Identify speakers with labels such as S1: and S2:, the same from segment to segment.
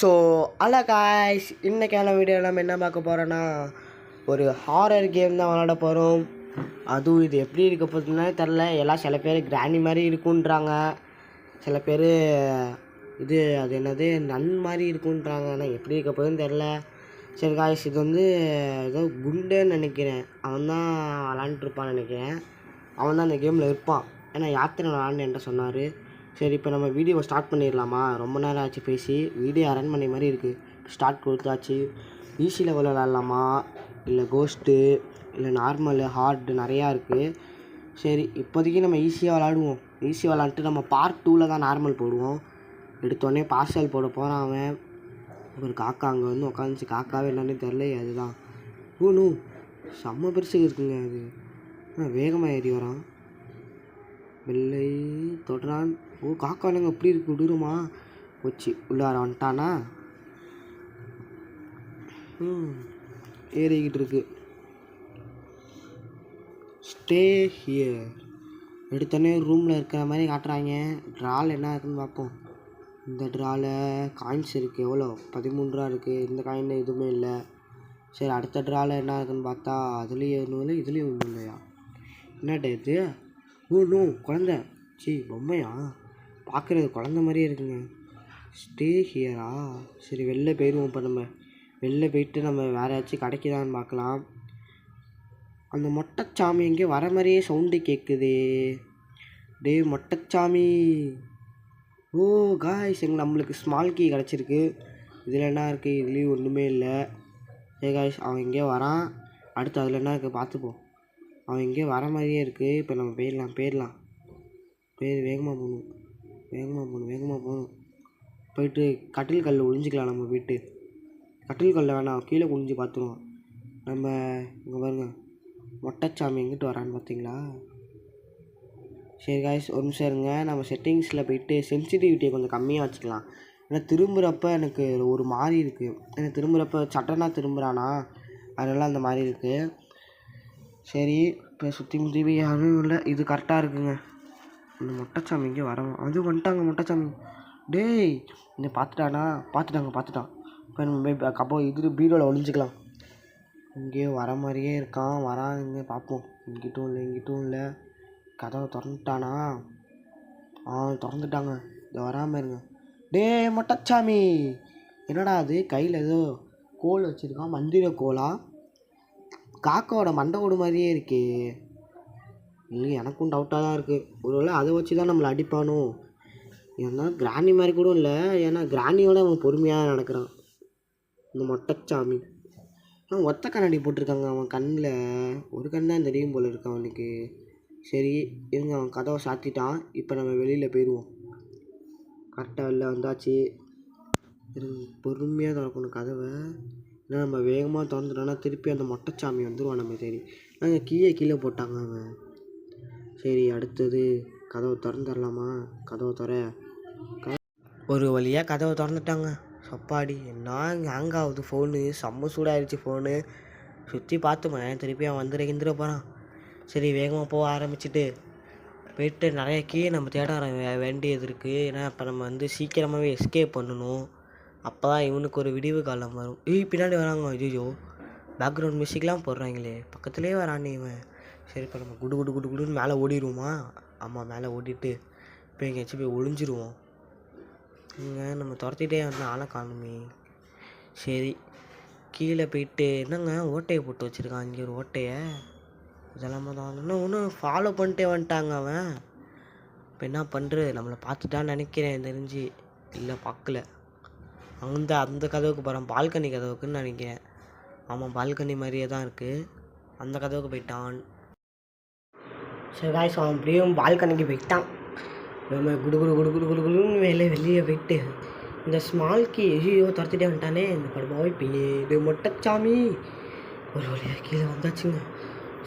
S1: So hello guys, இன்றைக்கான video நம்ம என்ன பார்க்க போகிறோன்னா ஒரு ஹாரர் கேம் தான் விளாட போகிறோம். அதுவும் இது எப்படி இருக்க போகுதுன்னே தெரில. எல்லாம் சில பேர் கிராணி மாதிரி இருக்குன்றாங்க, சில பேர் அது என்னது நன் மாதிரி இருக்குன்றாங்க. ஆனால் எப்படி இருக்க போகுதுன்னு தெரில. சரி காய்ஸ், இது வந்து ஏதோ குண்டுன்னு நினைக்கிறேன், அவன் தான் விளாண்டுருப்பான்னு நினைக்கிறேன். அவன் தான் அந்த கேமில் இருப்பான். ஏன்னா யாத்திரை விளாண்டு என்கிட்ட சொன்னார். சரி, இப்போ நம்ம வீடியோவை ஸ்டார்ட் பண்ணிடலாமா? ரொம்ப நேரம் ஆச்சு பேசி. வீடியோ அரேஞ்ச் பண்ணி மாதிரி இருக்குது. ஸ்டார்ட் கொடுத்தாச்சு. ஈஸி லெவலில் விளாட்லாமா, இல்லை கோஸ்ட்டு, இல்லை நார்மலு, ஹார்டு நிறையா இருக்குது. சரி, இப்போதைக்கு நம்ம ஈஸியாக விளாடுவோம். ஈஸியாக விளாண்டுட்டு நம்ம பார்ட் 2ல் தான் நார்மல் போடுவோம். எடுத்தோடனே பார்சல் போட போகிறான் அவன். ஒரு காக்கா அங்கே வந்து உட்காந்துச்சு. காக்காவே என்னன்னு தெரில. அதுதான் ஊனு செம்ம பெருசு இருக்குங்க. அது வேகமாக ஏறி வரான். வெள்ளை தொடுறான். ஓ, காக்கானுங்க எப்படி இருக்கு, விடுருமா வச்சு உள்ளார வந்துட்டானா? ஏறிக்கிட்டு இருக்கு. Stay here. எடுத்தோடனே ரூமில் இருக்கிற மாதிரி காட்டுறாங்க. ட்ரால் என்ன இருக்குன்னு பார்ப்போம். இந்த ட்ராவில் காயின்ஸ் இருக்குது. எவ்வளோ? 13 ரூபா இருக்குது. இந்த காயின் எதுவுமே இல்லை. சரி, அடுத்த ட்ராவில் என்ன இருக்குன்னு பார்த்தா அதுலேயும் ஒன்றும் இல்லை, இதுலேயும் ஒன்றும் இல்லையா? என்னடா இது? ஓ, குழந்த. பொம்மையா? பார்க்குறது குழந்த மாதிரியே இருக்குங்க. ஸ்டே ஹியரா? சரி, வெளில போயிடுவோம். இப்போ நம்ம வெளில போயிட்டு நம்ம வேறு ஏதாச்சும் கிடைக்குதான்னு பார்க்கலாம். அந்த மொட்டைச்சாமி எங்கேயோ வர மாதிரியே சவுண்டு கேட்குது. டே மொட்டைச்சாமி. ஓ காய்ஸ், நம்மளுக்கு ஸ்மால் கீ கிடச்சிருக்கு. இதில் என்ன இருக்குது? இதுலேயும் ஒன்றுமே இல்லை. ஏ காய்ஸ், அவன் எங்கேயோ வரான். அடுத்து அதில் என்ன இருக்குது பார்த்துப்போம். அவன் எங்கேயோ வர மாதிரியே இருக்குது. இப்போ நம்ம போயிடலாம். வேகமாக போகணும். போயிட்டு கட்டில் கல்லில் ஒழிஞ்சிக்கலாம். நம்ம போயிட்டு கட்டில் கல்லில் வேணாம், கீழே குனிஞ்சு பார்த்துருவோம். நம்ம இங்கே பாருங்க, மொட்டைச்சாமி எங்கிட்டு வரான்னு பார்த்தீங்களா? சரி காய்ஸ், ஒரு நிமிஷம் இருங்க. நம்ம செட்டிங்ஸில் போயிட்டு சென்சிட்டிவிட்டியை கொஞ்சம் கம்மியாக வச்சுக்கலாம். ஏன்னா திரும்புகிறப்ப எனக்கு ஒரு மாதிரி இருக்குது. ஏன்னா திரும்புகிறப்ப சட்டனா திரும்புகிறானா, அதனால அந்த மாதிரி இருக்குது. சரி, இப்போ சுற்றி முற்றி யாரும் இல்லை. இது கரெக்டாக இருக்குங்க. இந்த மொட்டைச்சாமி இங்கே வரவும் அது வந்துட்டாங்க. மொட்டைச்சாமி டேய், இந்த பார்த்துட்டான். இப்போ நம்ம இது பீரோவில் ஒழிஞ்சிக்கலாம். இங்கேயோ வர மாதிரியே இருக்கான். வராங்க பார்ப்போம். இங்கிட்டும் இல்லை. கதவை திறந்துட்டானா? திறந்துட்டாங்க. இதை வராமல் இருங்க. டே மொட்டைச்சாமி, என்னடா அது கையில் ஏதோ கோல் வச்சுருக்கான், மந்திர கோலா? காக்காவோட மண்டை ஓடு மாதிரியே இருக்கே. இல்லை, எனக்கும் டவுட்டாக தான் இருக்குது. ஒருவேளை அதை வச்சு தான் நம்மளை அடிப்பானோ? ஏன்னா கிராணி மாதிரி கூட இல்லை. ஏன்னா கிராணியோட அவன் பொறுமையாக நடக்கிறான் இந்த மொட்டைச்சாமி. அவன் ஒத்த கண்ணாடி போட்டிருக்காங்க. அவன் கண்ணில் ஒரு கண் தான் தெரியும் போல் இருக்கான் அவனுக்கு. சரி இருங்க, அவன் கதவை சாத்திட்டான். இப்போ நம்ம வெளியில் போயிடுவோம். கரெக்டாக வெளில வந்தாச்சு. பொறுமையாக திறக்கணும் கதவை. ஏன்னா நம்ம வேகமாக திறந்துட்டோன்னா திருப்பி அந்த மொட்டைச்சாமி வந்துடுவான் நம்ம தேடி. நாங்கள் கீழே போட்டாங்க அவன். சரி, அடுத்தது கதவை திறந்துடலாமா? கதவை ஒரு வழியாக கதவை திறந்துட்டாங்க. சப்பாடி என்ன ஹேங் ஆகுது ஃபோனு. செம்ம சூடாகிடுச்சு ஃபோனு. சுற்றி பார்த்துப்பேன், திருப்பி அவன் வந்துட போகிறான். சரி, வேகமாக போக ஆரம்பிச்சுட்டு போயிட்டு நிறைய நம்ம தேட வேண்டியது இருக்குது. ஏன்னா இப்போ நம்ம வந்து சீக்கிரமாகவே எஸ்கேப் பண்ணணும். அப்போ தான் இவனுக்கு ஒரு விடிவு காலம் வரும். பின்னாடி வராங்க. ஐயோ, பேக்ரவுண்ட் மியூசிக்லாம் போடுறாங்களே, பக்கத்துலேயே வரானே இவன். சரி, இப்போ நம்ம குடுன்னு மேலே ஓடிடுவோமா? ஆமாம், மேலே ஓடிட்டு இப்போ எங்கேயாச்சும் போய் ஒளிஞ்சிருவோம். இங்கே நம்ம துரத்திட்டே வந்து ஆளை காணுமே. சரி, கீழே போயிட்டு என்னங்க ஓட்டையை போட்டு வச்சுருக்கான். இங்கே ஒரு ஓட்டையை இதெல்லாம் தான் இன்னும் ஃபாலோ பண்ணிட்டே வந்துட்டாங்க அவன். இப்போ என்ன பண்ணுறது? நம்மளை பார்த்துட்டான்னு நினைக்கிறேன் தெரிஞ்சு. இல்லை, பார்க்கல. அந்த கதவுக்கு போகிறான், பால்கனி கதவுக்குன்னு நினைக்கிறேன். ஆமாம், பால்கனி மாதிரியே தான் இருக்குது. அந்த கதவுக்கு போயிட்டான். சரி காய்ஸ், அவன் அப்படியும் பால்கனிக்கு போயிட்டான். நம்ம குடுன்னு வெளியே போயிட்டு இந்த ஸ்மால் கீ ஐயோ துரத்திட்டே வந்துட்டானே இந்த படமாவே இது மொட்டைச்சாமி. ஒரு வழியாக கீழே வந்தாச்சுங்க.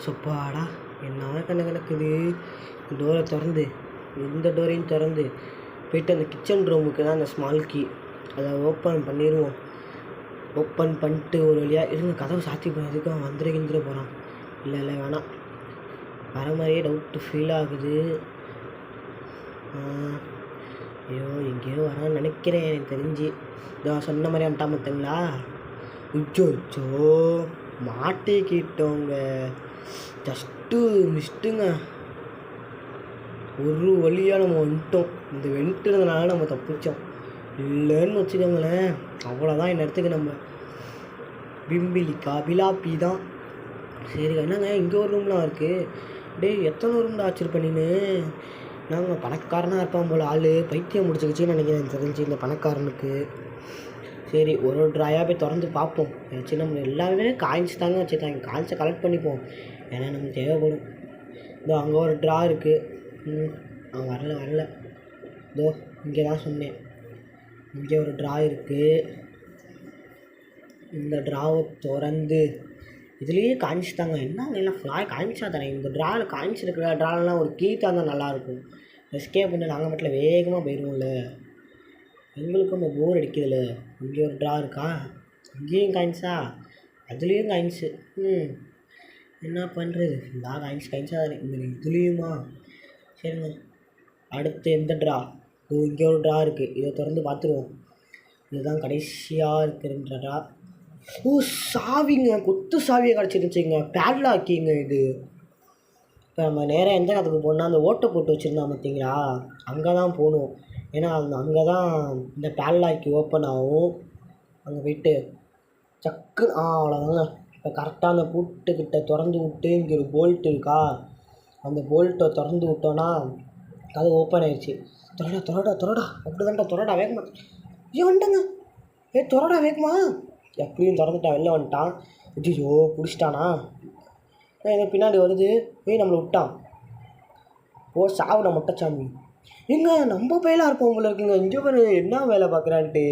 S1: சொப்பாடா, என்ன கணக்குது. டோரை திறந்து, இந்த டோரையும் திறந்து போயிட்டு அந்த கிச்சன் ரூமுக்கு தான் அந்த ஸ்மால் கீ, அதை ஓப்பன் பண்ணிடுவோம். ஓப்பன் பண்ணிட்டு ஒரு வழியாக இருங்க, கதவை சாத்தி போகிறதுக்கு அவன் வந்துட போகிறான். இல்லை வேணாம், வர மாதிரியே டவுட்டு ஃபீல் ஆகுது. ஐயோ எங்கேயோ வரான்னு நினைக்கிறேன் எனக்கு தெரிஞ்சு. இதோ சொன்ன மாதிரி வந்துட்டா பார்த்தீங்களா? அச்சோ மாட்டிக்கிட்டோங்க. ஜஸ்ட்டு மிஸ்ட்டுங்க. ஒரு வழியாக நம்ம வந்துட்டோம். இந்த வெண்ட்டுறதுனால நம்ம தப்பிச்சோம். இல்லைன்னு வச்சுக்கோங்களேன், அவ்வளோதான் இந்த இடத்துக்கு நம்ம பிம்பிலிக்கா பிலாப்பி தான். சரி என்னங்க இங்கே ஒரு ரூம்லாம் இருக்குது. டேய் எத்தனை ரூம்லாம் வச்சுருப்பேன் நீனு? நாங்கள் பணக்காரனாக இருப்பான் போல் ஆள். பைத்தியம் முடிச்சுக்கிச்சின்னு நினைக்கிறேன் தெரிஞ்சு இந்த பணக்காரனுக்கு. சரி ஒரு ட்ராயாக போய் திறந்து பார்ப்போம். ஏதாச்சும் நம்ம எல்லாமே காயின்ஸ் தாங்க வச்சுருக்காங்க. காயின்ஸை கலெக்ட் பண்ணிப்போம், ஏன்னா நமக்கு தேவைப்படும். இதோ அங்கே ஒரு ட்ரா இருக்குது. வரல. இதோ இங்கே தான் சொன்னேன், இங்கே ஒரு ட்ரா இருக்குது. இந்த ட்ராவை திறந்து இதுலேயே காயின்ஸ் தாங்க. என்ன எல்லாம் ஃபுல்லாக காயின்ஸாக தரேன். இந்த ட்ராவில் காயின்ஸ் இருக்கிற ட்ராவெலாம் ஒரு கீ தான் நல்லாயிருக்கும். எஸ்கேப் பண்ணி நாங்கள் மட்டும் வேகமாக போயிடுவோம்ல. எங்களுக்கும் நம்ம போர் அடிக்குதுல்ல. இங்கே ஒரு ட்ரா இருக்கா, இங்கேயும் காயின்ஸா, அதுலேயும் காயின்ஸு. என்ன பண்ணுறது, ஃபுல்லாக காயின்ஸாக தரேன். இந்த இதுலேயுமா? சரிங்க, அடுத்து எந்த ட்ரா? இங்கே ஒரு ட்ரா இருக்குது, இதை திறந்து பார்த்துருவோம். இதுதான் கடைசியாக இருக்கிற ட்ரா. ஓ சாவிங்க, கொத்து சாவியை கிடச்சிருந்துச்சிங்க, பேட்லாக்கிங்க இது. இப்போ நம்ம நேராக எந்த இடத்துக்கு போகணுன்னா அந்த ஓட்டை போட்டு வச்சுருந்தா பார்த்தீங்களா, அங்கே தான் போகணும். ஏன்னா அங்கே தான் இந்த பேட்லாக்கி ஓப்பன் ஆகும். அங்கே போய்ட்டு சக்கு அவ்வளோதாங்க. இப்போ கரெக்டாக அந்த பூட்டுக்கிட்ட திறந்து விட்டு இங்கே ஒரு போல்ட் இருக்கா, அந்த போல்ட்டை திறந்து விட்டோன்னா அது ஓப்பன் ஆயிடுச்சு. தொடடா அப்படி தான்டா, தொடடா வேகமா. ஐயோ வந்துட்டாங்க. தொடடா வேகமா. எப்படியும் திறந்துட்டான், வெளில வந்துட்டான். ஐயோ பிடிச்சிட்டானா? எனக்கு பின்னாடி வருது. நம்மளை விட்டான். சாவுடா மொட்டைச்சாமி. எங்க நம்ம பையலாக இருப்போம் போல இருக்குங்க. இங்கே பேர் என்ன வேலை பார்க்குறான்ட்டு.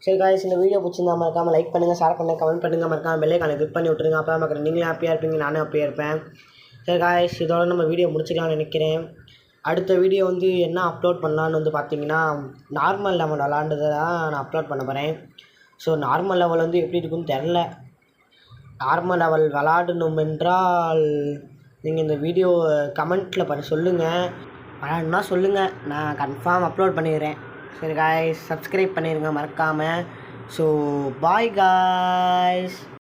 S1: சரி காய்ஸ், இந்த வீடியோ பிடிச்சிருந்தா மறக்காமல் லைக் பண்ணுங்கள், ஷேர் பண்ணுங்கள், கமெண்ட் பண்ணுங்கள், மறக்காமல் பெல்லைக்கான கிளிக் பண்ணி விட்ருங்க. அப்போ பார்க்குறேன் நீங்களும் ஹாப்பியாக இருப்பீங்க, நானும் ஹாப்பியாக இருப்பேன். சரி காய்ஸ், இதோட நம்ம வீடியோ முடிச்சிக்கலாம்னு நினைக்கிறேன். அடுத்த வீடியோ என்ன அப்லோட் பண்ணலான்னு பார்த்தீங்கன்னா, நார்மல் லெவல் விளாண்டதை தான் நான் அப்லோட் பண்ண போகிறேன். ஸோ நார்மல் லெவல் எப்படி இருக்குன்னு தெரில. நார்மல் லெவல் விளாடணும் என்றால் நீங்கள் இந்த வீடியோ கமெண்ட்டில் சொல்லுங்கள். விளாட்னா சொல்லுங்கள், நான் கன்ஃபார்ம் அப்லோட் பண்ணிடுறேன். சரி காய்ஸ், சப்ஸ்கிரைப் பண்ணிடுங்க மறக்காமல். So bye guys.